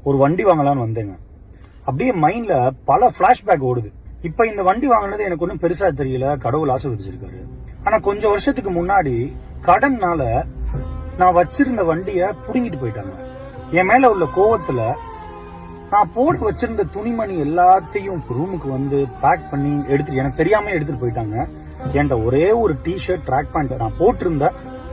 ஒரு வண்டி வாங்கலாம்னு வந்தேங்க. அப்படியே மைண்ட்ல பல பிளாஷ்பேக் ஓடுது. இப்ப இந்த வண்டி வாங்கினது எனக்கு ஒன்றும் பெருசா தெரியல, கடவுள் ஆசீர்வதிச்சிருக்காரு. ஆனா கொஞ்சம் வருஷத்துக்கு முன்னாடி கடன்னால நான் வச்சிருந்த வண்டிய புடுங்கிட்டு போயிட்டாங்க. என் மேல உள்ள கோவத்துல நான் போட்டு வச்சிருந்த துணிமணி எல்லாத்தையும் ரூமுக்கு வந்து பேக் பண்ணி எடுத்துட்டு, எனக்கு தெரியாம எடுத்துட்டு போயிட்டாங்க. என்கிட்ட ஒரே ஒரு டிஷர்ட், ட்ராக் பேண்ட், நான் போட்டிருந்த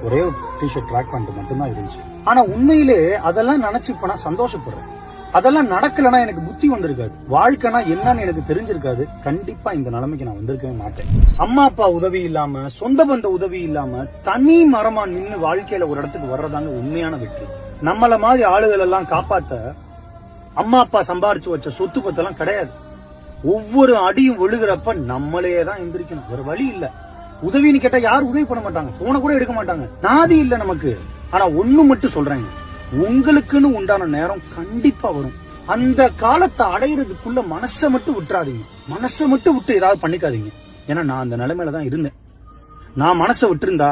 ஒரே ஒரு டிஷர்ட், ட்ராக் பேண்ட் மட்டும்தான் இருந்துச்சு. ஆனா உண்மையிலே அதெல்லாம் நினைச்சு இப்ப நான் சந்தோஷப்படுறேன். அதெல்லாம் நடக்கலன்னா எனக்கு புத்தி வந்திருக்காது, வாழ்க்கைனா என்னன்னு எனக்கு தெரிஞ்சிருக்காது. கண்டிப்பா இந்த நிலைமைக்கு நான் வந்திருக்கவே மாட்டேன். அம்மா அப்பா உதவி இல்லாம, சொந்த பந்த உதவி இல்லாம தனி மரமா நின்னு வாழ்க்கையில ஒரு இடத்துக்கு வர்றதாங்க உண்மையான வெற்றி. நம்மள மாதிரி ஆளுகள் எல்லாம் காப்பாத்த அம்மா அப்பா சம்பாரிச்சு வச்ச சொத்து பத்தெல்லாம் கிடையாது. ஒவ்வொரு அடியும் விழுகிறப்ப நம்மளே தான் எந்திரிக்கணும், வேற வழி இல்ல. உதவின்னு கேட்டா யாரும் உதவி பண்ண மாட்டாங்க, போனை கூட எடுக்க மாட்டாங்க. நாதி இல்ல நமக்கு. ஆனா ஒண்ணு மட்டும் சொல்றேங்க, உங்களுக்குன்னு உண்டான நேரம் கண்டிப்பா வரும். அந்த காலத்தை அடையிறதுக்குள்ள மனசை மட்டும் விட்டுறாதீங்க. மனசை மட்டும் விட்டு ஏதாவது பண்ணிக்காதீங்க. ஏன்னா நான் அந்த நிலைமையில தான் இருந்தேன். நான் மனசை விட்டு இருந்தா